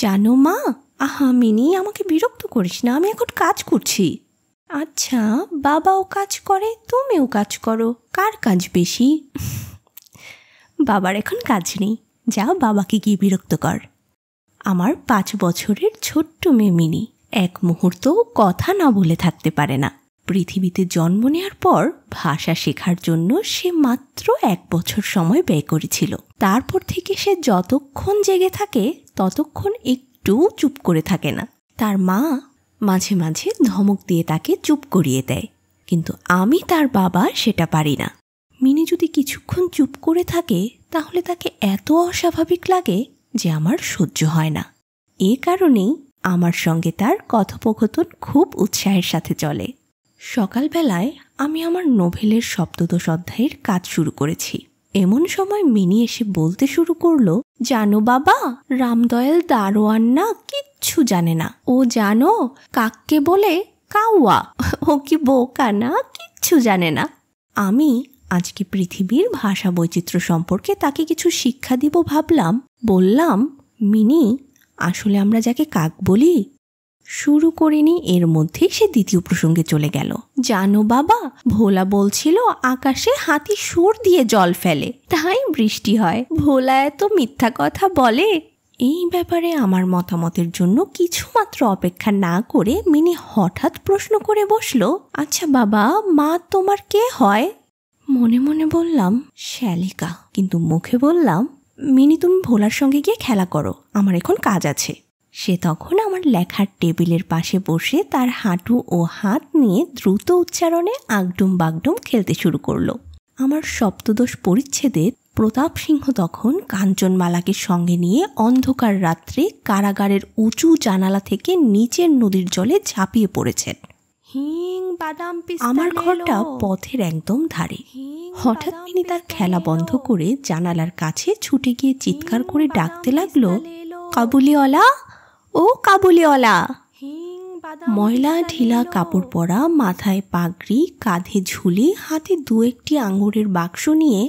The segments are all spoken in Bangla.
জানো মা, আহা মিনি, আমাকে বিরক্ত করিস না, আমি এখন কাজ করছি। আচ্ছা, বাবাও কাজ করে, তুমিও কাজ করো, কার কাজ বেশি? বাবার এখন কাজ নেই, যা বাবাকে গিয়ে বিরক্ত কর। আমার 5 বছরের ছোট্ট মেয়ে মিনি এক মুহূর্তও কথা না বলে থাকতে পারে না। পৃথিবীতে জন্ম নেওয়ার পর ভাষা শেখার জন্য সে মাত্র 1 বছর সময় ব্যয় করেছিল। তারপর থেকে সে যতক্ষণ জেগে থাকে ততক্ষণ একটু চুপ করে থাকে না। তার মা মাঝে মাঝে ধমক দিয়ে তাকে চুপ করিয়ে দেয়, কিন্তু আমি তার বাবা সেটা পারি না। মিনি যদি কিছুক্ষণ চুপ করে থাকে তাহলে তাকে এত অস্বাভাবিক লাগে যে আমার সহ্য হয় না। এ কারণেই আমার সঙ্গে তার কথোপকথন খুব উৎসাহের সাথে চলে। সকালবেলায় আমি আমার নোভেলের সপ্তদশ অধ্যায়ের কাজ শুরু করেছি। এমন সময় মিনি এসে বলতে শুরু করলো, জানো বাবা, রামদয়াল দারোয়ান না কিচ্ছু জানে না। ও জানো কাককে বলে কাউয়া। ও কি বোকা না, কিচ্ছু জানে না। আমি আজকে পৃথিবীর ভাষা বৈচিত্র্য সম্পর্কে তাকে কিছু শিক্ষা দিব ভাবলাম। বললাম, মিনি, আসলে আমরা যাকে কাক বলি। শুরু করিনি, এর মধ্যেই সে দ্বিতীয় প্রসঙ্গে চলে গেল। জানো বাবা, ভোলা বলছিল আকাশে হাতি সুর দিয়ে জল ফেলে, তাই বৃষ্টি হয়। ভোলা এত মিথ্যা কথা বলে। এই ব্যাপারে আমার মতামতের জন্য কিছুমাত্র অপেক্ষা না করে মিনি হঠাৎ প্রশ্ন করে বসলো, আচ্ছা বাবা, মা তোমার কে হয়? মনে মনে বললাম শ্যালিকা, কিন্তু মুখে বললাম, মিনি তুমি ভোলার সঙ্গে গিয়ে খেলা করো, আমার এখন কাজ আছে। সে তখন আমার লেখার টেবিলের পাশে বসে তার হাঁটু ও হাত নিয়ে দ্রুত উচ্চারণে আগডুম বাগডুম খেলতে শুরু করলো। আমার সপ্তদশ পরিচ্ছেদের প্রতাপ সিংহ তখন কাঞ্চনমালাকে সঙ্গে নিয়ে অন্ধকার রাত্রে কারাগারের উঁচু জানালা থেকে নিচের নদীর জলে ঝাঁপিয়ে পড়েছেন। আমার ঘরটা পথের একদম ধারে। হঠাৎ মিনি তার খেলা বন্ধ করে জানালার কাছে ছুটে গিয়ে চিৎকার করে ডাকতে লাগলো, কাবুলিওয়ালা, ও কাবুলিওয়ালা। ময়লা ঢিলা কাপড় পরা, মাথায় পাগড়ি, কাঁধে ঝুলি, হাতে 2-1টি আঙ্গুরের বাক্স নিয়ে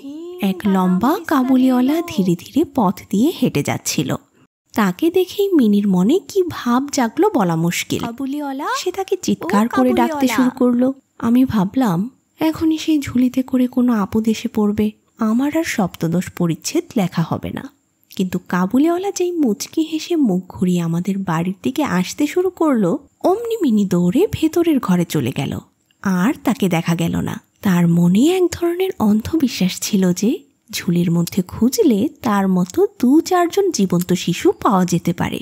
এক লম্বা কাবুলিওয়ালা ধীরে ধীরে পথ দিয়ে হেঁটে যাচ্ছিল। তাকে দেখেই মিনির মনে কি ভাব জাগলো বলা মুশকিল। কাবুলিওয়ালা, সে তাকে চিৎকার করে ডাকতে শুরু করলো। আমি ভাবলাম এখনই সেই ঝুলিতে করে কোনো আপদ এসে পড়বে, আমার আর সপ্তদশ পরিচ্ছেদ লেখা হবে না। কিন্তু কাবুলিওয়ালা যেই মুচকি হেসে মুখ ঘুরিয়ে আমাদের বাড়ির দিকে আসতে শুরু করলো, অমনি মিনি দৌড়ে ভেতরের ঘরে চলে গেল। আর তাকে দেখা গেল না। তার মনে এক ধরনের অন্ধবিশ্বাস ছিল যে ঝুলির মধ্যে খুঁজলে তার মতো 2-4 জন জীবন্ত শিশু পাওয়া যেতে পারে।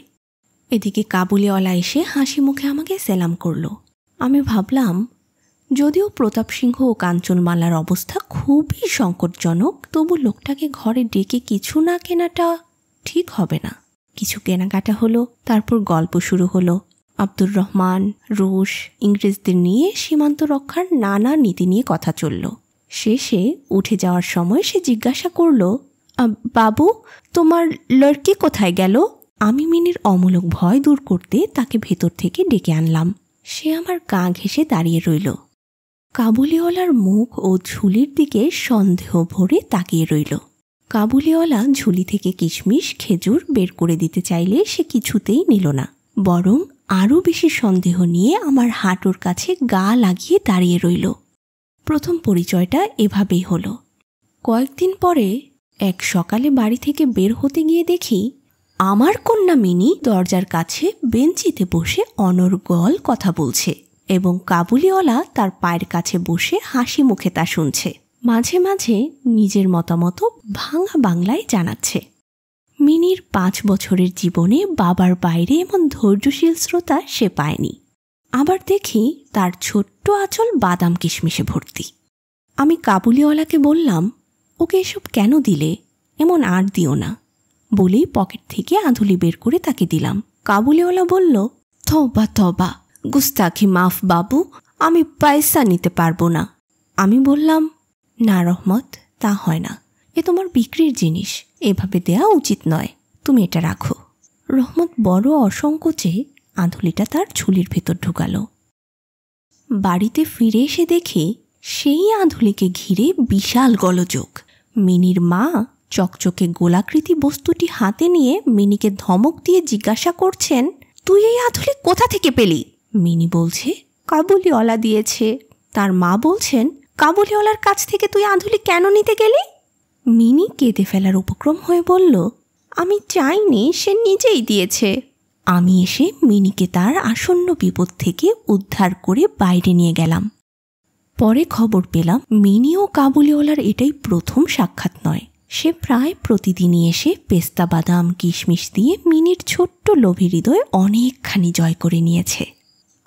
এদিকে কাবুলিওয়ালা এসে হাসি মুখে আমাকে সেলাম করলো। আমি ভাবলাম, যদিও প্রতাপ সিংহ ও কাঞ্চনমালার অবস্থা খুবই সংকটজনক, তবু লোকটাকে ঘরে ডেকে কিছু না কেনাটা ঠিক হবে না। কিছু কেনাকাটা হলো, তারপর গল্প শুরু হলো। আব্দুর রহমান, রুশ, ইংরেজদের নিয়ে সীমান্ত রক্ষার নানা নীতি নিয়ে কথা চলল। শেষে উঠে যাওয়ার সময় সে জিজ্ঞাসা করলো, বাবু, তোমার লড়কি কোথায় গেল? আমি মিনির অমূলক ভয় দূর করতে তাকে ভেতর থেকে ডেকে আনলাম। সে আমার গা ঘেঁষে দাঁড়িয়ে রইল। কাবুলিওয়ালার মুখ ও ঝুলির দিকে সন্দেহ ভরে তাকিয়ে রইল। কাবুলিওয়ালা ঝুলি থেকে কিশমিশ, খেজুর বের করে দিতে চাইলে সে কিছুতেই নিল না, বরং আরও বেশি সন্দেহ নিয়ে আমার হাঁটুর কাছে গা লাগিয়ে দাঁড়িয়ে রইল। প্রথম পরিচয়টা এভাবেই হলো। কয়েকদিন পরে এক সকালে বাড়ি থেকে বের হতে গিয়ে দেখি আমার কন্যা মিনি দরজার কাছে বেঞ্চিতে বসে অনর্গল কথা বলছে এবং কাবুলিওয়ালা তার পায়ের কাছে বসে হাসি মুখে তা শুনছে। মাঝে মাঝে নিজের মতামত ভাঙা বাংলায় জানাচ্ছে। মিনির 5 বছরের জীবনে বাবার বাইরে এমন ধৈর্যশীল শ্রোতা সে পায়নি। আবার দেখি তার ছোট্ট আঁচল বাদাম কিশমিশে ভর্তি। আমি কাবুলিওয়ালাকে বললাম, ওকে এসব কেন দিলে? এমন আর দিও না। বলেই পকেট থেকে আধুলি বের করে তাকে দিলাম। কাবুলিওয়ালা বলল, তবা তবা, গুস্তাখি মাফ বাবু, আমি পয়সা নিতে পারবো না। আমি বললাম, না রহমত, তা হয় না, এ তোমার বিক্রির জিনিস, এভাবে দেয়া উচিত নয়, তুমি এটা রাখো। রহমত বড় অসংকোচে আধুলিটা তার ঝুলির ভেতর ঢুকালো। বাড়িতে ফিরে এসে দেখি সেই আধুলিকে ঘিরে বিশাল গোলযোগ। মিনির মা চকচকে গোলাকৃতি বস্তুটি হাতে নিয়ে মিনিকে ধমক দিয়ে জিজ্ঞাসা করছেন, তুই এই আধুলি কোথা থেকে পেলি? মিনি বলছে, কাবুলিওয়ালা দিয়েছে। তার মা বলছেন, কাবুলিওয়ালার কাছ থেকে তুই আধুলি কেন নিতে গেলি? মিনি কেঁদে ফেলার উপক্রম হয়ে বলল, আমি চাইনি, সে নিজেই দিয়েছে। আমি এসে মিনিকে তার আসন্ন বিপদ থেকে উদ্ধার করে বাইরে নিয়ে গেলাম। পরে খবর পেলাম মিনি ও কাবুলিওয়ালার এটাই প্রথম সাক্ষাৎ নয়। সে প্রায় প্রতিদিনই এসে পেস্তা বাদাম কিশমিশ দিয়ে মিনির ছোট্ট লোভী হৃদয় অনেকখানি জয় করে নিয়েছে।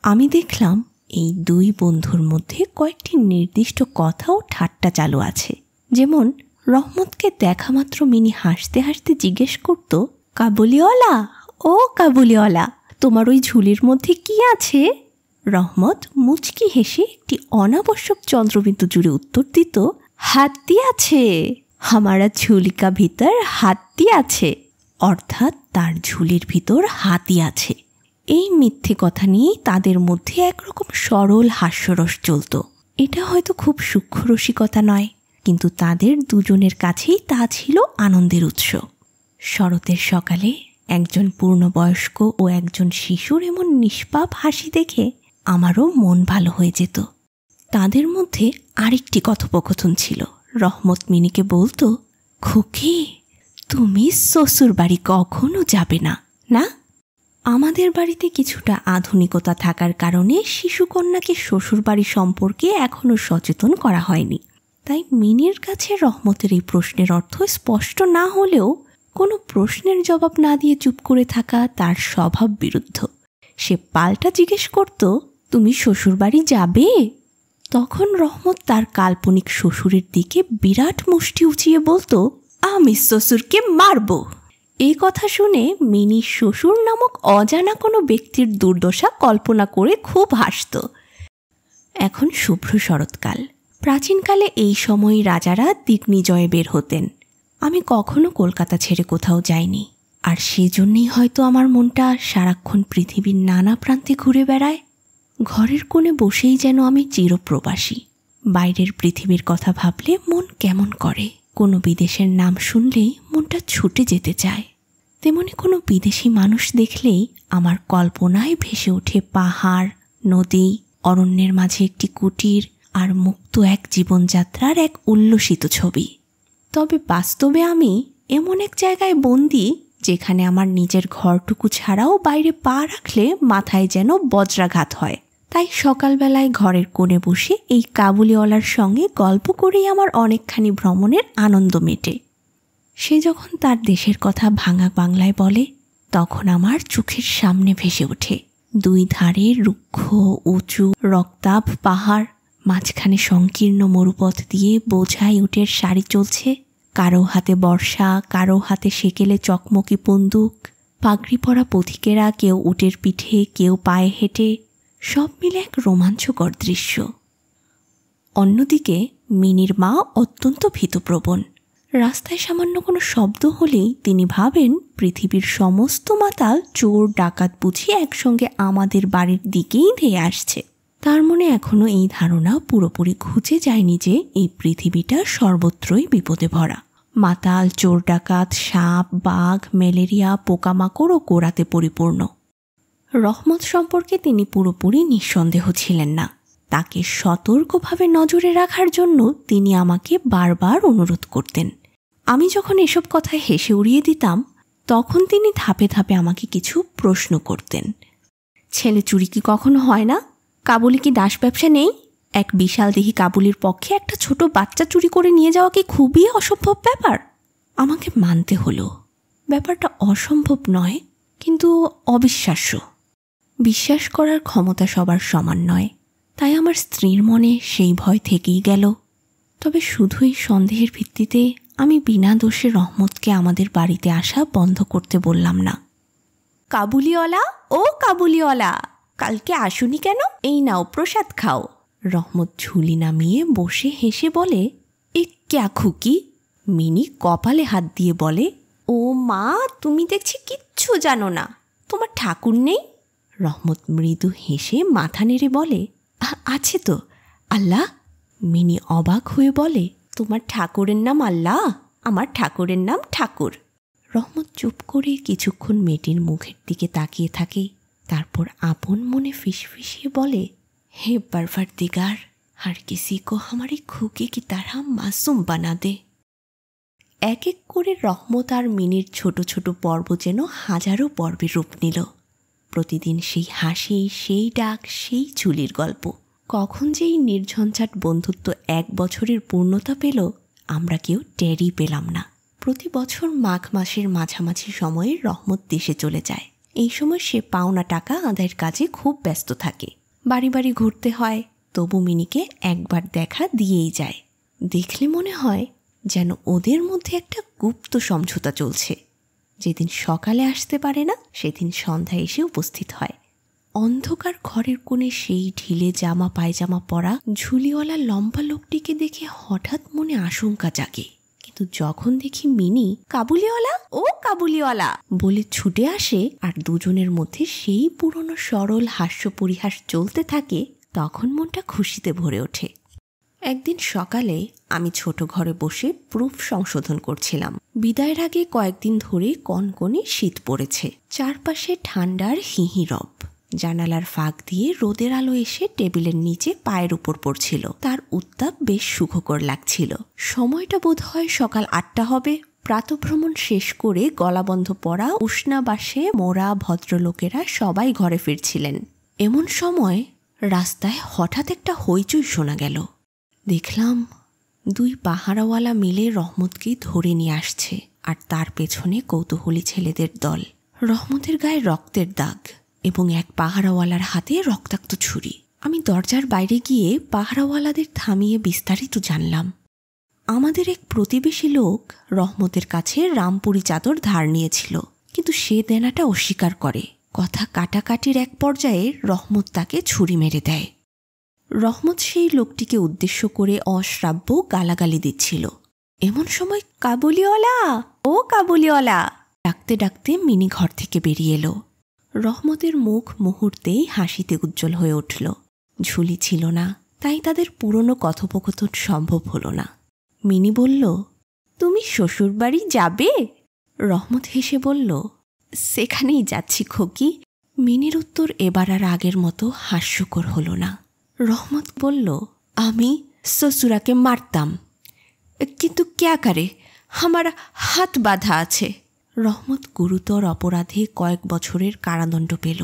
আমি দেখলাম এই দুই বন্ধুর মধ্যে কয়েকটি নির্দিষ্ট কথা ও ঠাট্টা চালু আছে। যেমন রহমতকে দেখা মাত্র মিনি হাসতে হাসতে জিজ্ঞেস করত, কাবুলিওয়ালা, ও কাবুলিওয়ালা, তোমার ওই ঝুলির মধ্যে কি আছে? রহমত মুচকি হেসে একটি অনাবশ্যক চন্দ্রবিন্দু জুড়ে উত্তর দিত, হাতি আছে, হামারা ঝুলিকা ভিতর হাতি আছে, অর্থাৎ তার ঝুলির ভিতর হাতি আছে। এই মিথ্যে কথা নিয়েই তাদের মধ্যে একরকম সরল হাস্যরস চলত। এটা হয়তো খুব সূক্ষ্ম রসিকতা নয়, কিন্তু তাদের দুজনের কাছেই তা ছিল আনন্দের উৎস। শরতের সকালে একজন পূর্ণবয়স্ক ও একজন শিশুর এমন নিষ্পাপ হাসি দেখে আমারও মন ভালো হয়ে যেত। তাদের মধ্যে আরেকটি কথোপকথন ছিল। রহমত মিনিকে বলতো, খুকি, তুমি শ্বশুর বাড়ি কখনো যাবে না, না? আমাদের বাড়িতে কিছুটা আধুনিকতা থাকার কারণে শিশুকন্যাকে শ্বশুরবাড়ি সম্পর্কে এখনও সচেতন করা হয়নি। তাই মিনির কাছে রহমতের এই প্রশ্নের অর্থ স্পষ্ট না হলেও কোনো প্রশ্নের জবাব না দিয়ে চুপ করে থাকা তার স্বভাব বিরুদ্ধ। সে পাল্টা জিজ্ঞেস করত, তুমি শ্বশুরবাড়ি যাবে? তখন রহমত তার কাল্পনিক শ্বশুরের দিকে বিরাট মুষ্টি উঁচিয়ে বলতো, আমি শ্বশুরকে মারব। এই কথা শুনে মিনি শ্বশুর নামক অজানা কোনো ব্যক্তির দুর্দশা কল্পনা করে খুব হাসত। এখন শুভ্র শরৎকাল। প্রাচীনকালে এই সময় রাজারা দিগ্বিজয়ে বের হতেন। আমি কখনো কলকাতা ছেড়ে কোথাও যাইনি, আর সেজন্যই হয়তো আমার মনটা সারাক্ষণ পৃথিবীর নানা প্রান্তে ঘুরে বেড়ায়। ঘরের কোণে বসেই যেন আমি চিরপ্রবাসী। বাইরের পৃথিবীর কথা ভাবলে মন কেমন করে। কোনো বিদেশের নাম শুনলেই মনটা ছুটে যেতে চায়। তেমনি কোনো বিদেশি মানুষ দেখলেই আমার কল্পনায় ভেসে ওঠে পাহাড়, নদী, অরণ্যের মাঝে একটি কুটির আর মুক্ত এক জীবনযাত্রার এক উল্লসিত ছবি। তবে বাস্তবে আমি এমন এক জায়গায় বন্দি, যেখানে আমার নিজের ঘরটুকু ছাড়াও বাইরে পা রাখলে মাথায় যেন বজ্রাঘাত হয়। তাই সকালবেলায় ঘরের কোণে বসে এই কাবুলিওয়ালার সঙ্গে গল্প করেই আমার অনেকখানি ভ্রমণের আনন্দ মেটে। সে যখন তার দেশের কথা ভাঙা বাংলায় বলে, তখন আমার চোখের সামনে ভেসে ওঠে দুই ধারে রুক্ষ উঁচু রক্তাভ পাহাড়, মাঝখানে সংকীর্ণ মরুপথ দিয়ে বোঝাই উটের সারি চলছে। কারো হাতে বর্ষা, কারো হাতে সেকেলে চকমকি বন্দুক, পাগড়ি পরা পথিকেরা কেউ উটের পিঠে, কেউ পায়ে হেঁটে, সব মিলে এক রোমাঞ্চকর দৃশ্য। অন্যদিকে মিনির মা অত্যন্ত ভীতপ্রবণ। রাস্তায় সামান্য কোনো শব্দ হলেই তিনি ভাবেন পৃথিবীর সমস্ত মাতাল চোর ডাকাত বুঝিয়ে একসঙ্গে আমাদের বাড়ির দিকেই ধেয়ে আসছে। তার মনে এখনও এই ধারণা পুরোপুরি ঘুচে যায়নি যে এই পৃথিবীটা সর্বত্রই বিপদে ভরা। মাতাল, চোর ডাকাত, সাপ, বাঘ, ম্যালেরিয়া, পোকামাকড় ও গোড়াতে পরিপূর্ণ। রহমত সম্পর্কে তিনি পুরোপুরি নিঃসন্দেহ ছিলেন না। তাকে সতর্কভাবে নজরে রাখার জন্য তিনি আমাকে বারবার অনুরোধ করতেন। আমি যখন এসব কথায় হেসে উড়িয়ে দিতাম, তখন তিনি ধাপে ধাপে আমাকে কিছু প্রশ্ন করতেন। ছেলে চুরি কি কখনো হয় না? কাবুলি কি দাস ব্যবসা নেই? এক বিশাল দেহী কাবুলির পক্ষে একটা ছোট বাচ্চা চুরি করে নিয়ে যাওয়া কি খুবই অসম্ভব ব্যাপার? আমাকে মানতে হলো ব্যাপারটা অসম্ভব নয়, কিন্তু অবিশ্বাস্য। বিশ্বাস করার ক্ষমতা সবার সমান নয়, তাই আমার স্ত্রীর মনে সেই ভয় থেকেই গেল। তবে শুধুই সন্দেহের ভিত্তিতে আমি বিনা দোষে রহমতকে আমাদের বাড়িতে আসা বন্ধ করতে বললাম না। কাবুলিওয়ালা, ও কাবুলিওয়ালা, কালকে আসুনি কেন? এই নাও প্রসাদ খাও। রহমত ঝুলি নামিয়ে বসে হেসে বলে, এ ক্যা খুকি? মিনি কপালে হাত দিয়ে বলে, ও মা, তুমি দেখছি কিচ্ছু জানো না। তোমার ঠাকুর নেই? রহমত মৃদু হেসে মাথা নেড়ে বলে, আছে তো, আল্লাহ। মিনি অবাক হয়ে বলে, তোমার ঠাকুরের নাম আল্লাহ? আমার ঠাকুরের নাম ঠাকুর। রহমত চুপ করে কিছুক্ষণ মেয়েটির মুখের দিকে তাকিয়ে থাকে, তারপর আপন মনে ফিসফিসিয়ে বলে, হে परवरदिगार, हर किसी को हमारी खूकी की तरह मासूम बना दे। এক এক করে রহমত আর মিনির ছোট ছোট পর্ব যেন হাজারো পর্বে রূপ নিল। প্রতিদিন সেই হাসি, সেই ডাক, সেই চুলির গল্প। কখন যে এই নির্ঝঞ্ঝাট বন্ধুত্ব 1 বছরের পূর্ণতা পেল আমরা কেউ টেরই পেলাম না। প্রতি বছর মাঘ মাসের মাঝামাঝি সময়ে রহমত দেশে চলে যায়। এই সময় সে পাওনা টাকা আদায়ের কাজে খুব ব্যস্ত থাকে। বাড়ি বাড়ি ঘুরতে হয়, তবু মিনিকে একবার দেখা দিয়েই যায়। দেখলে মনে হয় যেন ওদের মধ্যে একটা গুপ্ত সমঝোতা চলছে। যেদিন সকালে আসতে পারে না সেদিন সন্ধ্যায় এসে উপস্থিত হয়। অন্ধকার ঘরের কোণে সেই ঢিলে জামা পায়জামা পরা ঝুলিওয়ালা লম্বা লোকটিকে দেখে হঠাৎ মনে আশঙ্কা জাগে। কিন্তু যখন দেখি মিনি কাবুলিওয়ালা, ও কাবুলিওয়ালা বলে ছুটে আসে আর দুজনের মধ্যে সেই পুরনো সরল হাস্য পরিহাস চলতে থাকে, তখন মনটা খুশিতে ভরে ওঠে। একদিন সকালে আমি ছোট ঘরে বসে প্রুফ সংশোধন করছিলাম। বিদায়ের আগে কয়েকদিন ধরে কনকনে শীত পড়েছে, চারপাশে ঠান্ডার হিহিরব। জানালার ফাঁক দিয়ে রোদের আলো এসে টেবিলের নিচে পায়ের উপর পড়ছিল। তার উত্তাপ বেশ সুখকর লাগছিল। সময়টা বোধ হয় সকাল 8টা হবে। প্রাতঃভ্রমণ শেষ করে গলাবন্ধ পড়া উষ্ণাবাসে মোরা ভদ্রলোকেরা সবাই ঘরে ফিরছিলেন। এমন সময় রাস্তায় হঠাৎ একটা হইচই শোনা গেল। দেখলাম 2 পাহারাওয়ালা মিলে রহমতকে ধরে নিয়ে আসছে, আর তার পেছনে কৌতূহলী ছেলেদের দল। রহমতের গায়ে রক্তের দাগ এবং এক পাহারাওয়ালার হাতে রক্তাক্ত ছুরি। আমি দরজার বাইরে গিয়ে পাহারাওয়ালাদের থামিয়ে বিস্তারিত জানলাম। আমাদের এক প্রতিবেশী লোক রহমতের কাছে রামপুরি চাদর ধার নিয়েছিল, কিন্তু সে দেনাটা অস্বীকার করে। কথা কাটাকাটির এক পর্যায়ে রহমত তাকে ছুরি মেরে দেয়। রহমত সেই লোকটিকে উদ্দেশ্য করে অশ্রাব্য গালাগালি দিচ্ছিল। এমন সময় কাবুলিওয়ালা, ও কাবুলিওয়ালা ডাকতে ডাকতে মিনি ঘর থেকে বেরিয়ে এলো। রহমতের মুখ মুহূর্তেই হাসিতে উজ্জ্বল হয়ে উঠল। ঝুলি ছিল না, তাই তাদের পুরনো কথোপকথন সম্ভব হলো না। মিনি বলল, তুমি শ্বশুরবাড়ি যাবে? রহমত হেসে বলল, সেখানেই যাচ্ছি খোকি। মিনির উত্তর এবার আর আগের মতো হাস্যকর হলো না। রহমত বলল, আমি শ্বশুরাকে মারতাম, কিন্তু ক্যা করে, আমার হাত বাঁধা আছে। রহমত গুরুতর অপরাধে কয়েক বছরের কারাদণ্ড পেল।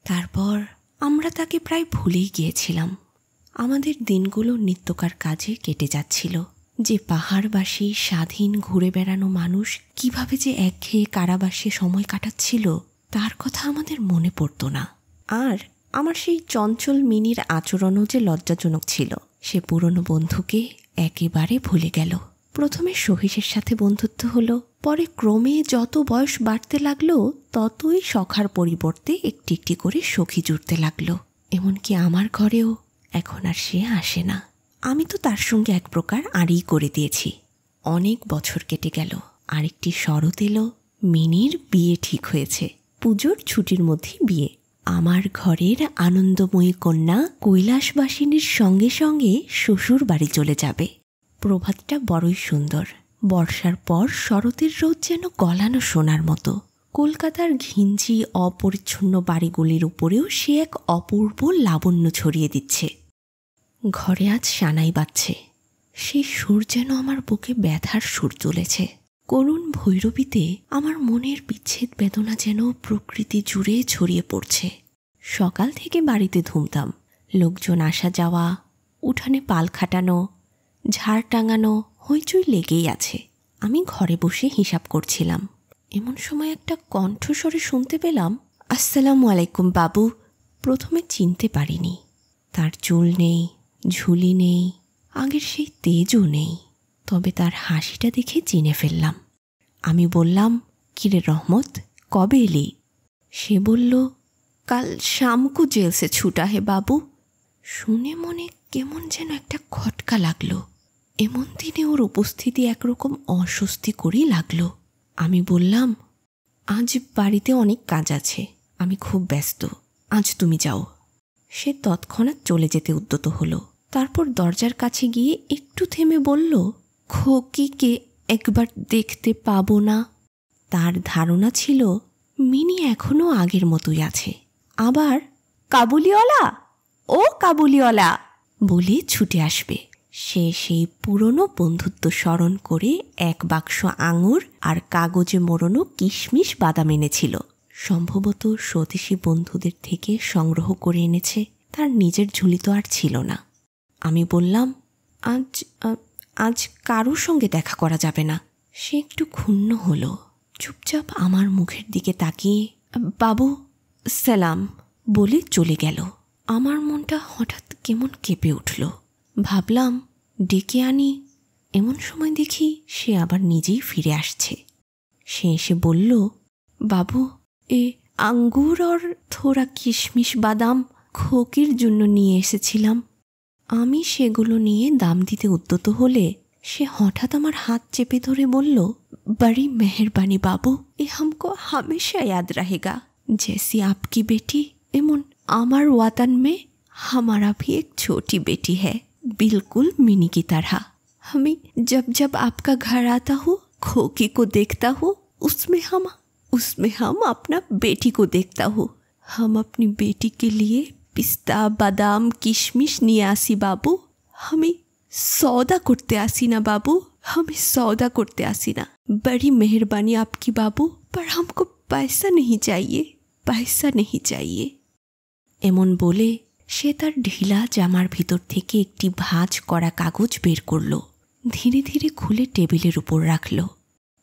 তারপর আমরা তাকে প্রায় ভুলেই গিয়েছিলাম। আমাদের দিনগুলো নিত্যকার কাজে কেটে যাচ্ছিল। যে পাহাড়বাসী স্বাধীন ঘুরে বেড়ানো মানুষ কিভাবে যে একঘেয়ে কারাবাসে সময় কাটাচ্ছিল তার কথা আমাদের মনে পড়ত না। আর আমার সেই চঞ্চল মিনির আচরণও যে লজ্জাজনক ছিল। সে পুরনো বন্ধুকে একেবারে ভুলে গেল। প্রথমে সহিসের সাথে বন্ধুত্ব হলো, পরে ক্রমে যত বয়স বাড়তে লাগলো ততই সখার পরিবর্তে একটি একটি করে সখী জুড়তে লাগলো। এমনকি আমার ঘরেও এখন আর সে আসে না। আমি তো তার সঙ্গে এক প্রকার আড়ি করে দিয়েছি। অনেক বছর কেটে গেল। আরেকটি শরৎ এলো, মিনির বিয়ে ঠিক হয়েছে। পুজোর ছুটির মধ্যে বিয়ে। আমার ঘরের আনন্দময়ী কন্যা কৈলাসবাসিনীর সঙ্গে সঙ্গে শ্বশুর বাড়ি চলে যাবে। প্রভাতটা বড়ই সুন্দর। বর্ষার পর শরতের রোদ যেন গলানো সোনার মতো। কলকাতার ঘিঞ্জি অপরিচ্ছন্ন বাড়িগুলির উপরেও সে এক অপূর্ব লাবণ্য ছড়িয়ে দিচ্ছে। ঘরে আজ সানাই বাজছে। সেই সুর যেন আমার বুকে ব্যথার সুর তুলেছে। করুণ ভৈরবীতে আমার মনের বিচ্ছেদ বেদনা যেন প্রকৃতি জুড়ে ছড়িয়ে পড়ছে। সকাল থেকে বাড়িতে ধুমধাম, লোকজন আসা যাওয়া, উঠানে পাল খাটানো, ঝাড় টাঙানো, হইচই লেগেই আছে। আমি ঘরে বসে হিসাব করছিলাম। এমন সময় একটা কণ্ঠস্বরে শুনতে পেলাম, আসসালামু আলাইকুম বাবু। প্রথমে চিনতে পারিনি। তার চুল নেই, ঝুলি নেই, আগের সেই তেজও নেই, তবে তার হাসিটা দেখে চিনে ফেললাম। আমি বললাম, কিরে রহমত, কবে এলি? সে বলল, কাল শামকু জেল সে ছুটা হে বাবু। শুনে মনে কেমন যেন একটা খটকা লাগলো। এমন দিনে ওর উপস্থিতি একরকম অস্বস্তি করেই লাগলো। আমি বললাম, আজ বাড়িতে অনেক কাজ আছে, আমি খুব ব্যস্ত, আজ তুমি যাও। সে তৎক্ষণাৎ চলে যেতে উদ্যত হলো। তারপর দরজার কাছে গিয়ে একটু থেমে বলল, খোকিকে একবার দেখতে পাবো না। তার ধারণা ছিল মিনি এখনো আগের মতোই আছে। আবার কাবুলিওয়ালা, ও কাবুলিওয়ালা বলে ছুটে আসবে। সে সেই পুরনো বন্ধুত্ব স্মরণ করে এক বাক্স আঙুর আর কাগজে মোড়ানো কিশমিশ বাদাম এনেছিল। সম্ভবত স্বদেশী বন্ধুদের থেকে সংগ্রহ করে এনেছে, তার নিজের ঝুলি তো আর ছিল না। আমি বললাম, আজ কারোর সঙ্গে দেখা করা যাবে না। সে একটু ক্ষুণ্ণ হলো, চুপচাপ আমার মুখের দিকে তাকিয়ে বাবু সালাম বলে চলে গেল। আমার মনটা হঠাৎ কেমন কেঁপে উঠল। ভাবলাম ডেকে আনি, এমন সময় দেখি সে আবার নিজেই ফিরে আসছে। সে এসে বলল, বাবু এ আঙ্গুর আর থোড়া কিশমিশ বাদাম খোকির জন্য নিয়ে এসেছিলাম। আমি সেগুলো নিয়ে দাম দিতে উদ্যত হলে সে হঠাৎ আমার হাত চেপে ধরে বলল, বড়ি মেহরবানি বাবু, এ हमको हमेशा याद रहेगा। जैसी आपकी बेटी एमन আমার वतन में हमारा भी एक छोटी बेटी है, बिल्कुल मिनी की तरह। हमें जब जब आपका घर आता हूँ, खोकी को देखता हूँ, उसमें हम अपना बेटी को देखता हूँ। हम अपनी बेटी के लिए पिस्ता बादाम किशमिश নিয়ে আসি बाबू। हमें सौदा करते आसी ना बाबू, हमें सौदा करते आसी ना। बड़ी मेहरबानी आपकी बाबू, पर हमको पैसा नहीं चाहिए, पैसा नहीं चाहिए। এমন বলে সে তার ঢিলা জামার ভিতর থেকে একটি ভাঁজ করা কাগজ বের করল, ধীরে ধীরে খুলে টেবিলের উপর রাখল।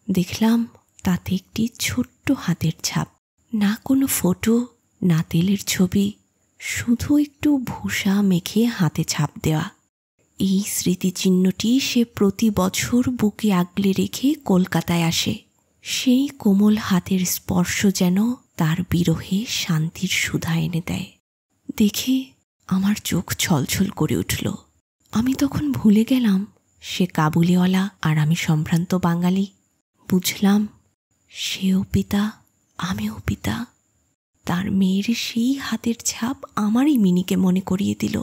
দেখলাম তাতে একটি ছোট্ট হাতের ছাপ, না কোনো ফটো, না তেলের ছবি, শুধু একটু ভূষা মেখে হাতে ছাপ দেওয়া। এই স্মৃতিচিহ্নটি সে প্রতি বছর বুকে আগলে রেখে কলকাতায় আসে। সেই কোমল হাতের স্পর্শ যেন তার বিরহে শান্তির সুধা এনে দেয়। দেখে আমার চোখ ছলছল করে উঠল। আমি তখন ভুলে গেলাম সে কাবুলিওয়ালা আর আমি সম্ভ্রান্ত বাঙালি। বুঝলাম সেও পিতা, আমিও পিতা। তার মেয়ের সেই হাতের ছাপ আমারই মিনিকে মনে করিয়ে দিল।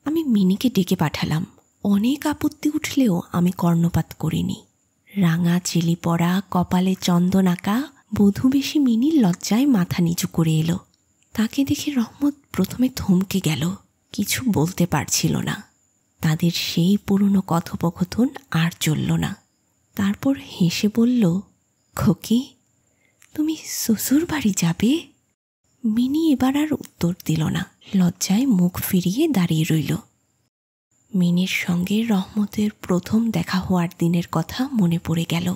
আমি মিনিকে ডেকে পাঠালাম। অনেক আপত্তি উঠলেও আমি কর্ণপাত করিনি। রাঙা চেলি পড়া, কপালে চন্দন আঁকা বধূবেশী মিনি লজ্জায় মাথা নিচু করে এলো। তাকে দেখে রহমত প্রথমে থমকে গেল, কিছু বলতে পারছিল না। তাদের সেই পুরনো কথোপকথন আর চলল না। তারপর হেসে বলল, খোকি তুমি শ্বশুর বাড়ি যাবে? মিনি এবার আর উত্তর দিল না, লজ্জায় মুখ ফিরিয়ে দাঁড়িয়ে রইল। মিনির সঙ্গে রহমতের প্রথম দেখা হওয়ার দিনের কথা মনে পড়ে গেল।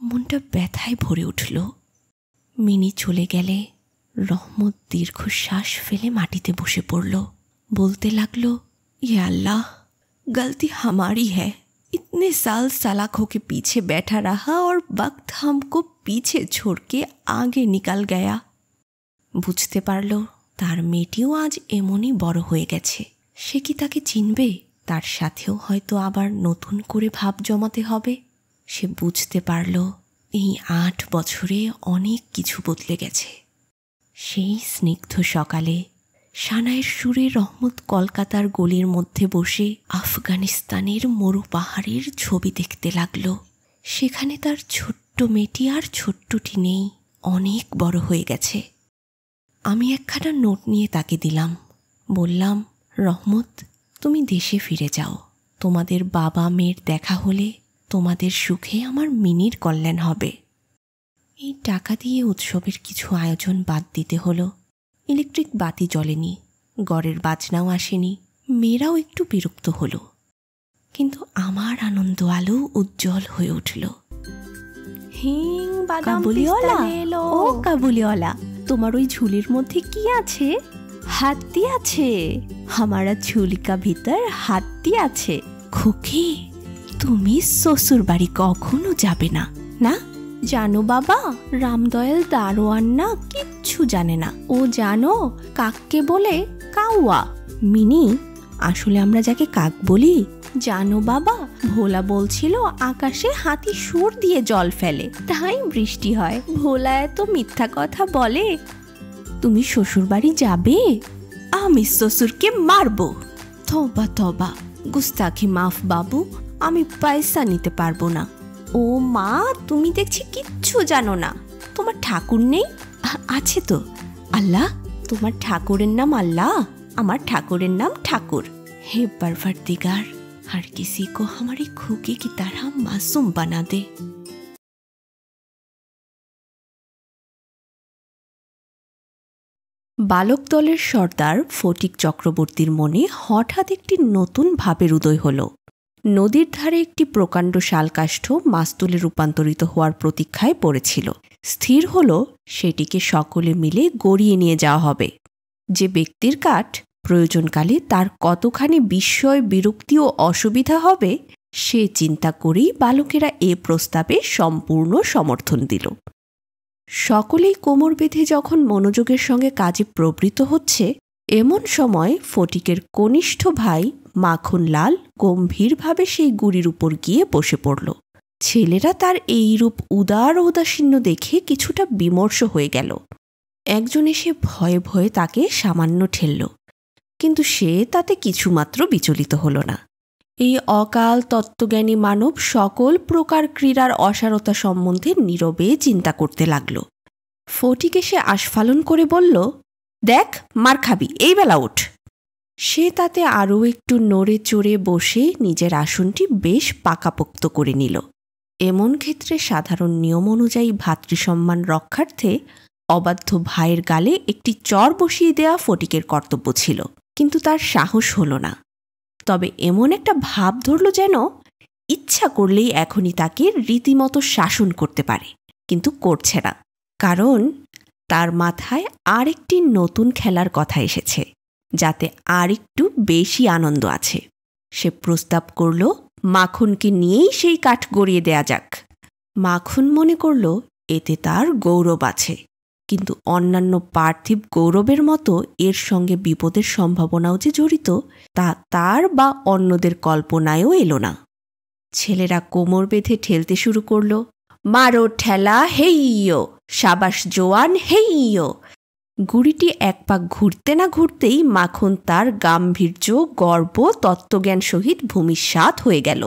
মনটা ব্যথায় ভরে উঠল। মিনি চলে গেলে রহমত দীর্ঘশ্বাস ফেলে মাটিতে বসে পড়ল। বলতে লাগলো, ये अल्लाह, गलती हमारी है। इतने साल सलाखों के पीछे बैठा रहा और वक्त हमको पीछे छोड़ के आगे निकल गया। বুঝতে পারল তার মেয়েটিও আজ এমনই বড় হয়ে গেছে। সে কি তাকে চিনবে? তার সাথেও হয়তো আবার নতুন করে ভাব জমাতে হবে। সে বুঝতে পারল এই 8 বছরে অনেক কিছু বদলে গেছে। সেই স্নিগ্ধ সকালে সানাইয়ের সুরে রহমত কলকাতার গলির মধ্যে বসে আফগানিস্তানের মরু পাহাড়ের ছবি দেখতে লাগলো। সেখানে তার ছোট্ট মেয়েটি আর ছোট্টটি নেই, অনেক বড় হয়ে গেছে। আমি একখানা নোট নিয়ে তাকে দিলাম। বললাম, রহমত তুমি দেশে ফিরে যাও। তোমাদের বাবা মেয়ের দেখা হলে তোমাদের সুখে আমার মিনির কল্যাণ হবে। এই টাকা দিয়ে উৎসবের কিছু আয়োজন বাদ দিতে হলো। ইলেকট্রিক বাতি জ্বলেনি, গড়ের বাজনাও আসেনি। মেয়েরাও একটু বিরক্ত হলো, কিন্তু আমার আনন্দ আলো উজ্জ্বল হয়ে উঠল। হিং কাবুলিওয়ালা, ও কাবুলিওয়ালা, তোমার ওই ঝুলির মধ্যে কি আছে? হাতি আছে। হামারা ঝুলি কা ভিতর হাতি আছে। খোকি তুমি শ্বশুর বাড়ি কখনো যাবে না? না জানো বাবা, রামদয়াল দারোয়ান না কিচ্ছু জানে না। ও জানো কাককে বলে কাউয়া। মিনি, আসলে আমরা যাকে কাক বলি জানো বাবা, ভোলা বলছিল আকাশে হাতি সুর দিয়ে জল ফেলে, তাই বৃষ্টি হয়। ভোলা এত মিথ্যা কথা বলে। তুমি শ্বশুর বাড়ি যাবে? আমি শ্বশুরকে মারবো। তবা তবা, গুস্তাখি মাফ বাবু, আমি পয়সা নিতে পারবো না। ও মা, তুমি দেখছি কিচ্ছু জানো না। তোমার ঠাকুর নেই? আছে তো। আল্লাহ, তোমার ঠাকুরের নাম আল্লাহ, আমার ঠাকুরের নাম ঠাকুর। हे परवरदिगार, हर किसी को हमारे खोके की तरह मासूम बना दे। বালক দলের সর্দার ফটিক চক্রবর্তীর মনে হঠাৎ একটি নতুন ভাবের উদয় হল। নদীর ধারে একটি প্রকাণ্ড শালকাষ্ঠ মাস্তুলে রূপান্তরিত হওয়ার প্রতীক্ষায় পড়েছিল। স্থির হল সেটিকে সকলে মিলে গড়িয়ে নিয়ে যাওয়া হবে। যে ব্যক্তির কাঠ প্রয়োজনকালে তার কতখানি বিস্ময়, বিরক্তি ও অসুবিধা হবে, সে চিন্তা করেই বালকেরা এ প্রস্তাবে সম্পূর্ণ সমর্থন দিল। সকলেই কোমর বেঁধে যখন মনোযোগের সঙ্গে কাজে প্রবৃত্ত হচ্ছে, এমন সময় ফটিকের কনিষ্ঠ ভাই মাখনলাল গম্ভীরভাবে সেই গুড়ির উপর গিয়ে বসে পড়ল। ছেলেরা তার এইরূপ উদার ঔদাসীন্য দেখে কিছুটা বিমর্ষ হয়ে গেল। একজন এসে ভয়ে ভয়ে তাকে সামান্য ঠেলল, কিন্তু সে তাতে কিছুমাত্র বিচলিত হল না। এই অকাল তত্ত্বজ্ঞানী মানব সকল প্রকার ক্রীড়ার অসারতা সম্বন্ধে নীরবে চিন্তা করতে লাগল। ফটিক এসে আস্ফালন করে বলল, দেখ, মার খাবি, এই বেলা ওঠ। সে তাতে আরও একটু নড়ে চড়ে বসে নিজের আসনটি বেশ পাকাপোক্ত করে নিল। এমন ক্ষেত্রে সাধারণ নিয়ম অনুযায়ী ভাতৃসম্মান রক্ষার্থে অবাধ্য ভাইয়ের গালে একটি চর বসিয়ে দেওয়া ফটিকের কর্তব্য ছিল, কিন্তু তার সাহস হল না। তবে এমন একটা ভাব ধরল যেন ইচ্ছা করলেই এখনই তাকে রীতিমতো শাসন করতে পারে, কিন্তু করছে না। কারণ তার মাথায় আরেকটি নতুন খেলার কথা এসেছে, যাতে আর একটু বেশি আনন্দ আছে। সে প্রস্তাব করল মাখনকে নিয়েই সেই কাঠ গড়িয়ে দেয়া যাক। মাখন মনে করল এতে তার গৌরব আছে, কিন্তু অন্যান্য পার্থিব গৌরবের মতো এর সঙ্গে বিপদের সম্ভাবনাও যে জড়িত, তা তার বা অন্যদের কল্পনায়ও এলো না। ছেলেরা কোমর বেঁধে ঠেলতে শুরু করল, মারো ঠেলা, হেইয়ো, সাবাস জোয়ান, হেইয়ো। গুড়িটি এক পাক ঘুরতে না ঘুরতেই মাখন তার গাম্ভীর্য, গর্ব, তত্ত্বজ্ঞান সহিত ভূমিসাৎ হয়ে গেল।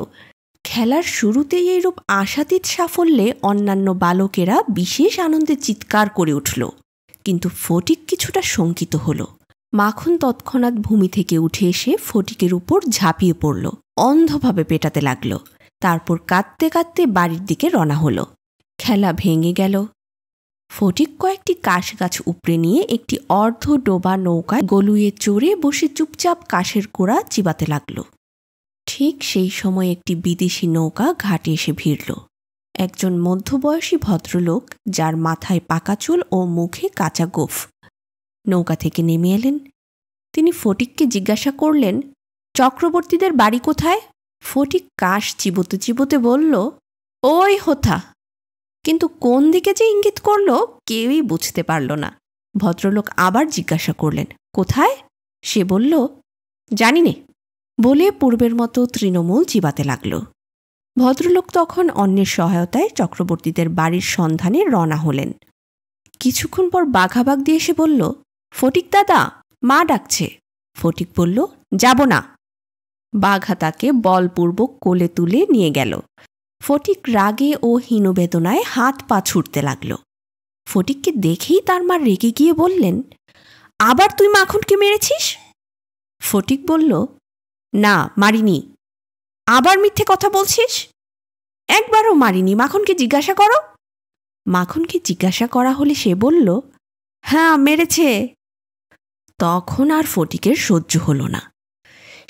খেলার শুরুতেই এইরূপ আশাতীত সাফল্যে অন্যান্য বালকেরা বিশেষ আনন্দে চিৎকার করে উঠল, কিন্তু ফটিক কিছুটা শঙ্কিত হল। মাখন তৎক্ষণাৎ ভূমি থেকে উঠে এসে ফটিকের উপর ঝাঁপিয়ে পড়ল, অন্ধভাবে পেটাতে লাগল। তারপর কাঁদতে কাঁদতে বাড়ির দিকে রওনা হল। খেলা ভেঙে গেল। ফটিক কয়েকটি কাশ গাছ উপড়ে নিয়ে একটি অর্ধ ডোবা নৌকায় গলুয়ে চড়ে বসে চুপচাপ কাশের কোড়া চিবাতে লাগল। ঠিক সেই সময় একটি বিদেশি নৌকা ঘাটে এসে ভিড়ল। একজন মধ্যবয়সী ভদ্রলোক, যার মাথায় পাকা চুল ও মুখে কাঁচা গোঁফ, নৌকা থেকে নেমে এলেন। তিনি ফটিককে জিজ্ঞাসা করলেন, চক্রবর্তীদের বাড়ি কোথায়? ফটিক কাশ চিবোতে চিবোতে বলল, ওই হোথা। কিন্তু কোন দিকে যে ইঙ্গিত করল কেউই বুঝতে পারল না। ভদ্রলোক আবার জিজ্ঞাসা করলেন, কোথায়? সে বলল, জানি নে, বলে পূর্বের মতো তৃণমূল চিবাতে লাগল। ভদ্রলোক তখন অন্যের সহায়তায় চক্রবর্তীদের বাড়ির সন্ধানে রওনা হলেন। কিছুক্ষণ পর বাঘাবাগ দিয়ে এসে বলল, ফটিক দাদা, মা ডাকছে। ফটিক বলল, যাব না। বাঘা তাকে বলপূর্বক কোলে তুলে নিয়ে গেল। ফটিক রাগে ও হীনবেদনায় হাত পা ছুটতে লাগল। ফটিককে দেখেই তার মা রেগে গিয়ে বললেন, আবার তুই মাখনকে মেরেছিস? ফটিক বলল, না, মারিনি। আবার মিথ্যে কথা বলছিস? একবারও মারিনি, মাখনকে জিজ্ঞাসা করো। মাখনকে জিজ্ঞাসা করা হলে সে বলল, হ্যাঁ, মেরেছে। তখন আর ফটিকের সহ্য হল না।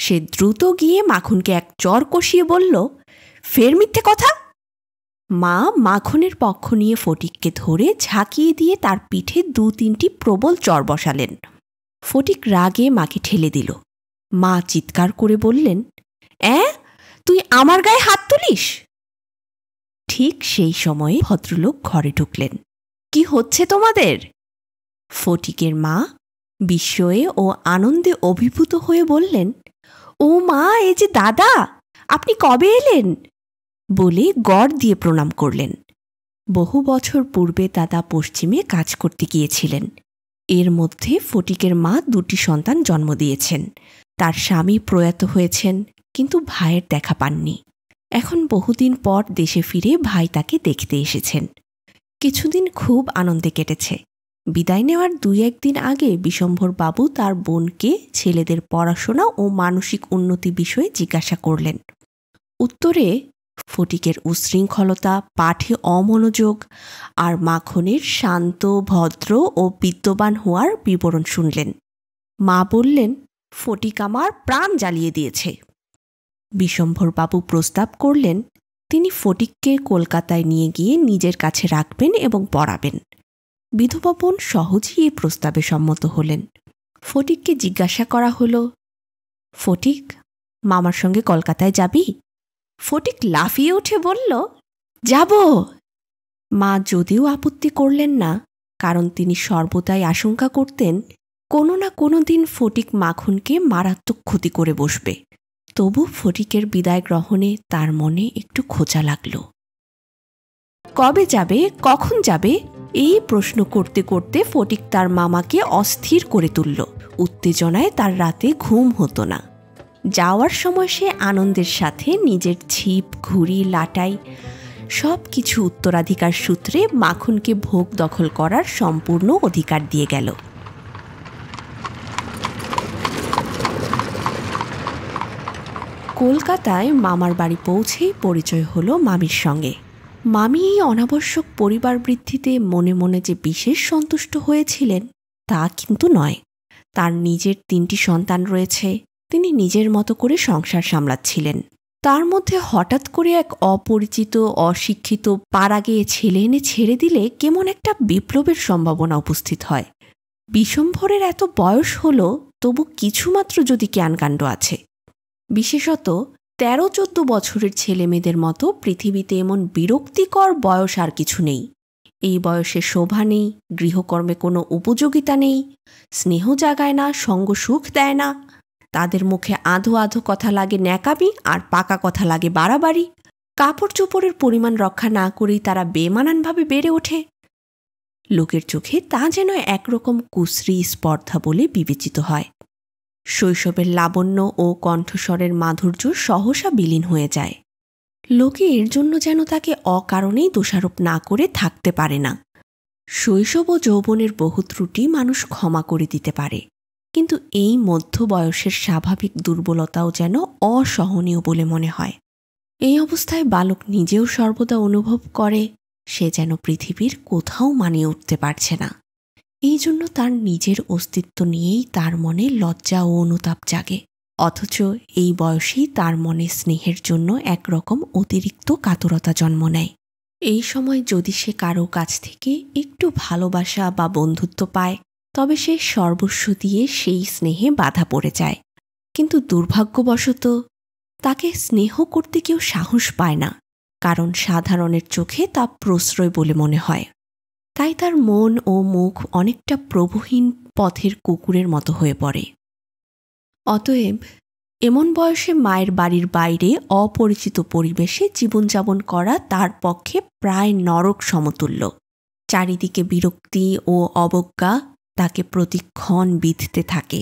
সে দ্রুত গিয়ে মাখনকে এক চর কষিয়ে বলল, ফের মিথ্যে কথা। মা মাখনের পক্ষ নিয়ে ফটিককে ধরে ঝাঁকিয়ে দিয়ে তার পিঠে 2-3টি প্রবল চর বসালেন। ফটিক রাগে মাকে ঠেলে দিল। মা চিৎকার করে বললেন, তুই আমার গায়ে হাত তুলিস? ঠিক সেই সময়ে ভদ্রলোক ঘরে ঢুকলেন। কি হচ্ছে তোমাদের? ফটিকের মা বিস্ময়ে ও আনন্দে অভিভূত হয়ে বললেন, ও মা, এ যে দাদা, আপনি কবে এলেন? বলে গড় দিয়ে প্রণাম করলেন। বহু বছর পূর্বে দাদা পশ্চিমে কাজ করতে গিয়েছিলেন। এর মধ্যে ফটিকের মা 2টি সন্তান জন্ম দিয়েছেন। তার স্বামী প্রয়াত হয়েছেন, কিন্তু ভাইয়ের দেখা পাননি। এখন বহুদিন পর দেশে ফিরে ভাই তাকে দেখতে এসেছেন। কিছুদিন খুব আনন্দে কেটেছে। বিদায় নেওয়ার 2-1 দিন আগে বিশম্ভর বাবু তার বোনকে ছেলেদের পড়াশোনা ও মানসিক উন্নতি বিষয়ে জিজ্ঞাসা করলেন। উত্তরে ফটিকের উশৃঙ্খলতা, পাঠে অমনোযোগ আর মাখনের শান্ত, ভদ্র ও বিদ্যমান হওয়ার বিবরণ শুনলেন। মা বললেন, ফটিক আমার প্রাণ জ্বালিয়ে দিয়েছে। বিশম্ভর বাবু প্রস্তাব করলেন তিনি ফটিককে কলকাতায় নিয়ে গিয়ে নিজের কাছে রাখবেন এবং পড়াবেন। বিধবা বোন সহজেই এই প্রস্তাবে সম্মত হলেন। ফটিককে জিজ্ঞাসা করা হলো, ফটিক, মামার সঙ্গে কলকাতায় যাবি? ফটিক লাফিয়ে উঠে বলল, যাব। মা যদিও আপত্তি করলেন না, কারণ তিনি সর্বদাই আশঙ্কা করতেন কোনো না কোনো দিন ফটিক মাখনকে মারাত্মক ক্ষতি করে বসবে। তবু ফটিকের বিদায় গ্রহণে তার মনে একটু খোঁচা লাগল। কবে যাবে, কখন যাবে, এই প্রশ্ন করতে করতে ফটিক তার মামাকে অস্থির করে তুলল। উত্তেজনায় তার রাতে ঘুম হতো না। যাওয়ার সময় সে আনন্দের সাথে নিজের ছিপ, ঘুড়ি, লাটাই সব কিছু উত্তরাধিকার সূত্রে মাখনকে ভোগ দখল করার সম্পূর্ণ অধিকার দিয়ে গেল। কলকাতায় মামার বাড়ি পৌঁছেই পরিচয় হলো মামির সঙ্গে। মামি এই অনাবশ্যক পরিবার বৃদ্ধিতে মনে মনে যে বিশেষ সন্তুষ্ট হয়েছিলেন তা কিন্তু নয়। তার নিজের 3টি সন্তান রয়েছে, তিনি নিজের মতো করে সংসার সামলাচ্ছিলেন। তার মধ্যে হঠাৎ করে এক অপরিচিত, অশিক্ষিত, পাড়া গেয়ে ছেলে এনে ছেড়ে দিলে কেমন একটা বিপ্লবের সম্ভাবনা উপস্থিত হয়। বিশম্ভরের এত বয়স হল, তবু কিছুমাত্র যদি জ্ঞানকাণ্ড আছে। বিশেষত 13-14 বছরের ছেলেমেয়েদের মতো পৃথিবীতে এমন বিরক্তিকর বয়স আর কিছু নেই। এই বয়সে শোভা নেই, গৃহকর্মে কোনো উপযোগিতা নেই, স্নেহ জাগায় না, সঙ্গ সুখ দেয় না। তাদের মুখে আধো আধো কথা লাগে ন্যাকামি, আর পাকা কথা লাগে বাড়াবাড়ি। কাপড় চোপড়ের পরিমাণ রক্ষা না করেই তারা বেমানানভাবে বেড়ে ওঠে। লোকের চোখে তা যেন একরকম কুশ্রী স্পর্ধা বলে বিবেচিত হয়। শৈশবের লাবণ্য ও কণ্ঠস্বরের মাধুর্য সহসা বিলীন হয়ে যায়। লোকে এর জন্য যেন তাকে অকারণেই দোষারোপ না করে থাকতে পারে না। শৈশব ও যৌবনের বহু ত্রুটি মানুষ ক্ষমা করে দিতে পারে, কিন্তু এই মধ্য বয়সের স্বাভাবিক দুর্বলতাও যেন অসহনীয় বলে মনে হয়। এই অবস্থায় বালক নিজেও সর্বদা অনুভব করে সে যেন পৃথিবীর কোথাও মানিয়ে উঠতে পারছে না। এই জন্য তার নিজের অস্তিত্ব নিয়েই তার মনে লজ্জা ও অনুতাপ জাগে। অথচ এই বয়সেই তার মনে স্নেহের জন্য একরকম অতিরিক্ত কাতরতা জন্ম নেয়। এই সময় যদি সে কারো কাছ থেকে একটু ভালোবাসা বা বন্ধুত্ব পায়, তবে সে সর্বস্ব দিয়ে সেই স্নেহে বাধা পড়ে যায়। কিন্তু দুর্ভাগ্যবশত তাকে স্নেহ করতে কেউ সাহস পায় না, কারণ সাধারণের চোখে তা প্রশ্রয় বলে মনে হয়। তাই তার মন ও মুখ অনেকটা প্রভুহীন পথের কুকুরের মতো হয়ে পড়ে। অতএব এমন বয়সে মায়ের বাড়ির বাইরে অপরিচিত পরিবেশে জীবনযাপন করা তার পক্ষে প্রায় নরক সমতুল্য। চারিদিকে বিরক্তি ও অবজ্ঞা তাকে প্রতিক্ষণ বিঁধতে থাকে।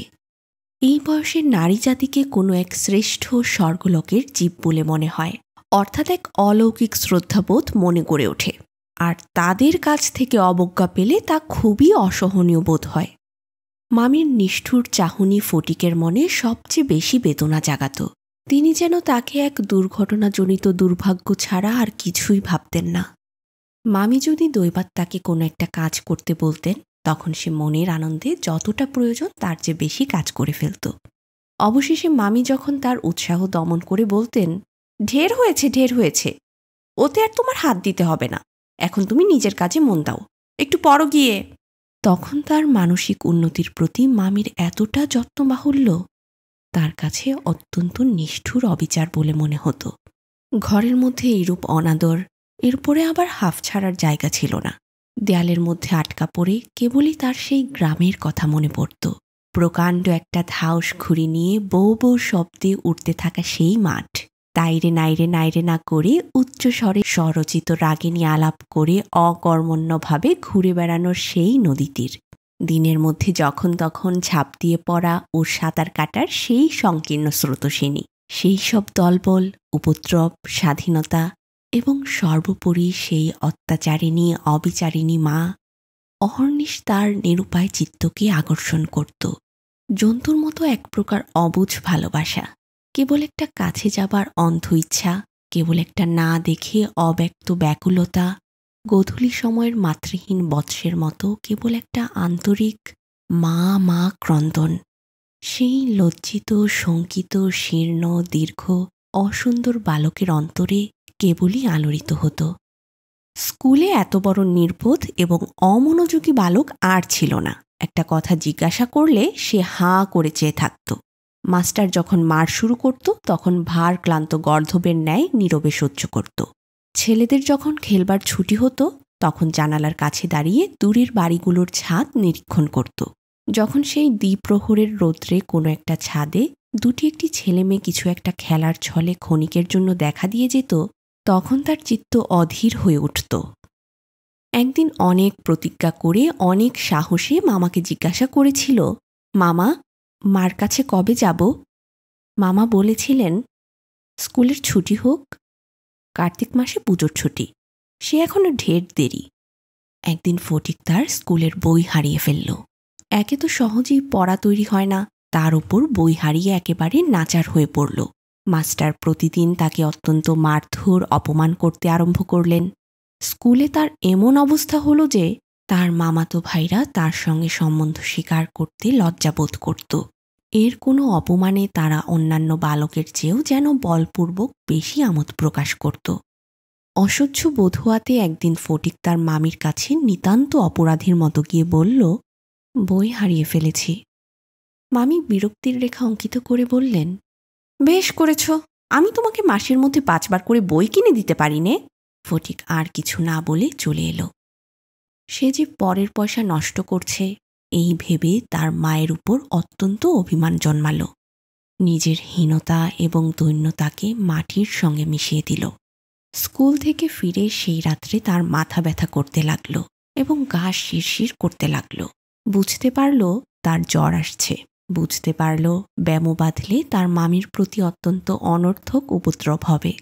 এই বয়সে নারী জাতিকে কোনো এক শ্রেষ্ঠ স্বর্গলোকের জীব বলে মনে হয়, অর্থাৎ এক অলৌকিক শ্রদ্ধাবোধ মনে গড়ে ওঠে। আর তাদের কাছ থেকে অবজ্ঞা পেলে তা খুবই অসহনীয় বোধ হয়। মামির নিষ্ঠুর চাহনি ফটিকের মনে সবচেয়ে বেশি বেদনা জাগাত। তিনি যেন তাকে এক দুর্ঘটনাজনিত দুর্ভাগ্য ছাড়া আর কিছুই ভাবতেন না। মামি যদি দৈবাত তাকে কোনো একটা কাজ করতে বলতেন, তখন সে মনের আনন্দে যতটা প্রয়োজন তার চেয়ে বেশি কাজ করে ফেলত। অবশেষে মামি যখন তার উৎসাহ দমন করে বলতেন, ঢের হয়েছে, ঢের হয়েছে, ওতে আর তোমার হাত দিতে হবে না, এখন তুমি নিজের কাজে মন দাও, একটু পরো গিয়ে। তখন তার মানসিক উন্নতির প্রতি মামির এতটা যত্নবাহুল্য তার কাছে অত্যন্ত নিষ্ঠুর অবিচার বলে মনে হতো। ঘরের মধ্যে এইরূপ অনাদর, এরপরে আবার হাফ ছাড়ার জায়গা ছিল না। দেয়ালের মধ্যে আটকা পড়ে কেবলই তার সেই গ্রামের কথা মনে পড়ত। প্রকাণ্ড একটা ধাউস ঘুড়ি নিয়ে বৌ বৌ শব্দে উঠতে থাকা সেই মাঠ, তাইরে নাইরে নাইরে না করে উচ্চস্বরে স্বরচিত রাগিনী আলাপ করে অকর্মণ্যভাবে ঘুরে বেড়ানোর সেই নদী তীর, দিনের মধ্যে যখন তখন ঝাঁপ দিয়ে পড়া ও সাঁতার কাটার সেই সংকীর্ণ স্রোতস্বিনী, সেই সব দলবল, উপদ্রব, স্বাধীনতা এবং সর্বোপরি সেই অত্যাচারিণী অবিচারিণী মা অহর্নিশ তার নিরুপায় চিত্তকে আকর্ষণ করত। জন্তুর মতো এক প্রকার অবুঝ ভালোবাসা, কেবল একটা কাছে যাবার অন্ধ ইচ্ছা, কেবল একটা না দেখে অব্যক্ত ব্যাকুলতা, গোধূলি সময়ের মাতৃহীন বৎসের মতো কেবল একটা আন্তরিক মা মা ক্রন্দন। সেই লজ্জিত, শঙ্কিত, শীর্ণ, দীর্ঘ, অসুন্দর বালকের অন্তরে কেবলই আলোড়িত হতো। স্কুলে এত বড় নির্বোধ এবং অমনোযোগী বালক আর ছিল না। একটা কথা জিজ্ঞাসা করলে সে হাঁ করে চেয়ে থাকত। মাস্টার যখন মার শুরু করত তখন ভার ক্লান্ত গর্ধবের ন্যায় নীরবে সহ্য করত। ছেলেদের যখন খেলবার ছুটি হতো তখন জানালার কাছে দাঁড়িয়ে দূরের বাড়িগুলোর ছাদ নিরীক্ষণ করত। যখন সেই দ্বিপ্রহরের রৌদ্রে কোনো একটা ছাদে দুটি একটি ছেলে মেয়ে কিছু একটা খেলার ছলে ক্ষণিকের জন্য দেখা দিয়ে যেত, তখন তার চিত্ত অধীর হয়ে উঠত। একদিন অনেক প্রতিজ্ঞা করে অনেক সাহসে মামাকে জিজ্ঞাসা করেছিল, মামা, মার কাছে কবে যাব? মামা বলেছিলেন, স্কুলের ছুটি হোক। কার্তিক মাসে পুজোর ছুটি, সে এখনো ঢের দেরি। একদিন ফটিক তার স্কুলের বই হারিয়ে ফেলল। একে তো সহজেই পড়া তৈরি হয় না, তার ওপর বই হারিয়ে একেবারে নাচার হয়ে পড়ল। মাস্টার প্রতিদিন তাকে অত্যন্ত মারধর অপমান করতে আরম্ভ করলেন। স্কুলে তার এমন অবস্থা হলো যে তার মামাতো ভাইরা তার সঙ্গে সম্বন্ধ স্বীকার করতে লজ্জাবোধ করত। এর কোনো অপমানে তারা অন্যান্য বালকের চেয়েও যেন বলপূর্বক বেশি আমোদ প্রকাশ করত। অসহ্য বোধ হওয়াতে একদিন ফটিক তার মামির কাছে নিতান্ত অপরাধীর মতো গিয়ে বলল, বই হারিয়ে ফেলেছি। মামি বিরক্তির রেখা অঙ্কিত করে বললেন, বেশ করেছ, আমি তোমাকে মাসের মধ্যে 5 বার করে বই কিনে দিতে পারি নে। ফটিক আর কিছু না বলে চলে এলো। সে যে পরের পয়সা নষ্ট করছে এই ভেবে তার মায়ের উপর অত্যন্ত অভিমান জন্মাল। নিজের হীনতা এবং দৈন্যতাকে মাটির সঙ্গে মিশিয়ে দিল। স্কুল থেকে ফিরে সেই রাত্রে তার মাথা ব্যথা করতে লাগল এবং গা শিরশির করতে লাগল। বুঝতে পারল তার জ্বর আসছে, বুঝতে পারল ব্যামো বাঁধলে তার মামির প্রতি অত্যন্ত অনর্থক উপদ্রব হবে।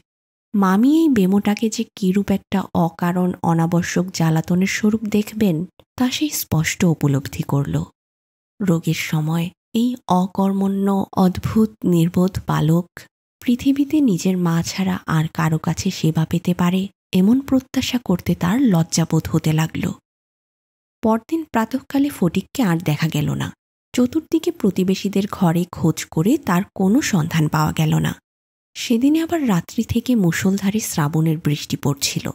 মামি এই বেমোটাকে যে কিরূপ একটা অকারণ অনাবশ্যক জ্বালাতনের স্বরূপ দেখবেন তা সেই স্পষ্ট উপলব্ধি করল। রোগের সময় এই অকর্মণ্য অদ্ভুত নির্বোধ বালক পৃথিবীতে নিজের মা ছাড়া আর কারো কাছে সেবা পেতে পারে এমন প্রত্যাশা করতে তার লজ্জাবোধ হতে লাগল। পরদিন প্রাতঃকালে ফটিককে আর দেখা গেল না। চতুর্দিকে প্রতিবেশীদের ঘরে খোঁজ করে তার কোনো সন্ধান পাওয়া গেল না। সেদিনে আবার রাত্রি থেকে মুষলধারে শ্রাবণের বৃষ্টি পড়ছিল,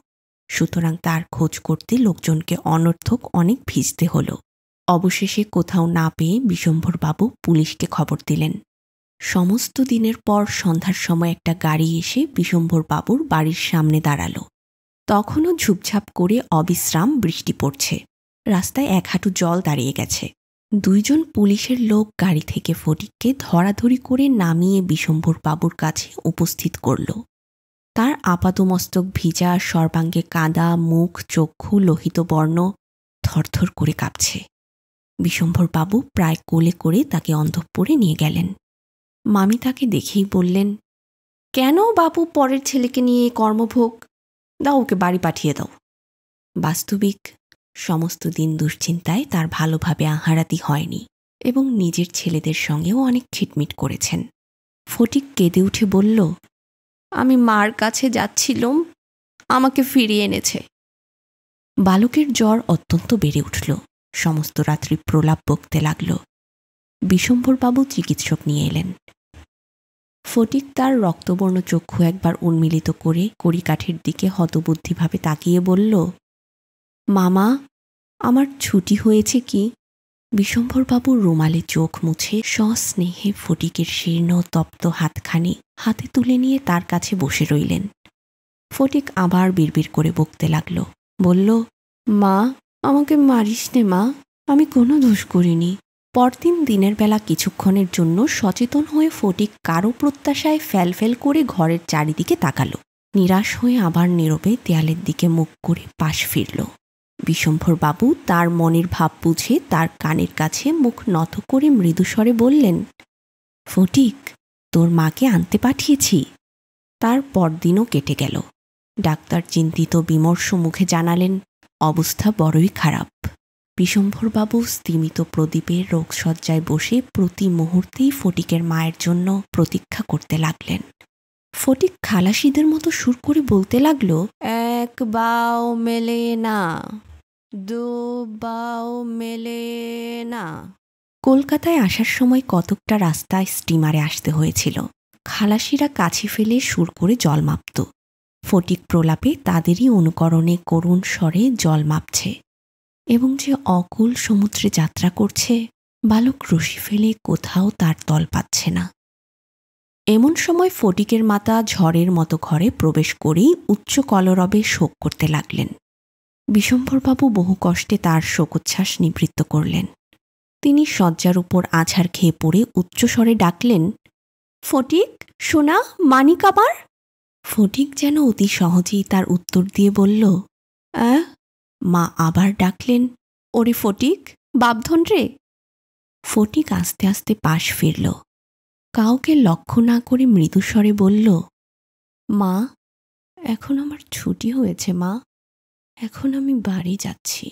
সুতরাং তার খোঁজ করতে লোকজনকে অনর্থক অনেক ভিজতে হল। অবশেষে কোথাও না পেয়ে বিশম্ভরবাবু পুলিশকে খবর দিলেন। সমস্ত দিনের পর সন্ধ্যার সময় একটা গাড়ি এসে বিশম্ভরবাবুর বাড়ির সামনে দাঁড়াল। তখনও ঝুপঝাপ করে অবিশ্রাম বৃষ্টি পড়ছে। রাস্তায় 1 হাঁটু জল দাঁড়িয়ে গেছে। 2 জন পুলিশের লোক গাড়ি থেকে ফটিককে ধরাধরি করে নামিয়ে বিশম্ভরবাবুর কাছে উপস্থিত করল। তার আপাদমস্তক ভিজা, সর্বাঙ্গে কাদা, মুখ চক্ষু লোহিত বর্ণ, থরথর করে কাঁপছে। বিশম্ভরবাবু প্রায় কোলে করে তাকে অন্তঃপুরে নিয়ে গেলেন। মামি তাকে দেখেই বললেন, কেন বাবু পরের ছেলেকে নিয়ে কর্মভোগ, দাও ওকে বাড়ি পাঠিয়ে দাও। বাস্তবিক সমস্ত দিন দুশ্চিন্তায় তার ভালোভাবে আহারাতি হয়নি এবং নিজের ছেলেদের সঙ্গেও অনেক খিটমিট করেছেন। ফটিক কেঁদে উঠে বলল, আমি মার কাছে যাচ্ছিলাম, আমাকে ফিরিয়ে এনেছে। বালকের জ্বর অত্যন্ত বেড়ে উঠল। সমস্ত রাত্রি প্রলাপ বকতে লাগল। বিশম্ভরবাবু চিকিৎসক নিয়ে এলেন। ফটিক তার রক্তবর্ণ চক্ষু একবার উন্মিলিত করে কড়িকাঠের দিকে হতবুদ্ধিভাবে তাকিয়ে বলল, মামা, আমার ছুটি হয়েছে কি? বিশম্ভরবাবুর রুমালে চোখ মুছে সস্নেহে ফটিকের শীর্ণ তপ্ত হাতখানি হাতে তুলে নিয়ে তার কাছে বসে রইলেন। ফটিক আবার বিড়বিড় করে বকতে লাগল। বলল, মা, আমাকে মারিস নে মা, আমি কোনো দোষ করিনি। পরদিন দিনের বেলা কিছুক্ষণের জন্য সচেতন হয়ে ফটিক কারো প্রত্যাশায় ফ্যালফ্যাল করে ঘরের চারিদিকে তাকালো। নিরাশ হয়ে আবার নীরবে দেয়ালের দিকে মুখ করে পাশ ফিরল। বিশম্ভরবাবু তার মনের ভাব বুঝে তার কানের কাছে মুখ নত করে মৃদুস্বরে বললেন, ফটিক, তোর মাকে আনতে পাঠিয়েছি। তার পরদিনও কেটে গেল। ডাক্তার চিন্তিত বিমর্ষ মুখে জানালেন, অবস্থা বড়ই খারাপ। বিশম্ভরবাবু স্তিমিত প্রদীপের রোগশয্যায় বসে প্রতি মুহূর্তেই ফটিকের মায়ের জন্য প্রতীক্ষা করতে লাগলেন। ফটিক খালাসিদের মতো সুর করে বলতে লাগলো, এক বাও মেলে না, দু বাও মেলে না। কলকাতায় আসার সময় কতকটা রাস্তায় স্টিমারে আসতে হয়েছিল। খালাসিরা কাছে ফেলে সুর করে জল মাপত। ফটিক প্রলাপে তাদেরই অনুকরণে করুণ স্বরে জল মাপছে এবং যে অকুল সমুদ্রে যাত্রা করছে, বালক রশি ফেলে কোথাও তার তল পাচ্ছে না। এমন সময় ফটিকের মাতা ঝড়ের মতো ঘরে প্রবেশ করেই উচ্চ কলরবে শোক করতে লাগলেন। বিশম্ভরবাবু বহু কষ্টে তার শোকোচ্ছ্বাস নিবৃত্ত করলেন। তিনি শয্যার উপর আছাড় খেয়ে পড়ে উচ্চস্বরে ডাকলেন, ফটিক, সোনা, মানিক আমার। ফটিক যেন অতি সহজেই তার উত্তর দিয়ে বলল, মা আবার ডাকলেন, ওরে ফটিক, বাপধন রে। ফটিক আস্তে আস্তে পাশ ফিরল। কাউকে লক্ষ্য না করে মৃদুস্বরে বলল, মা, এখন আমার ছুটি হয়েছে মা, এখন আমি বাড়ি যাচ্ছি।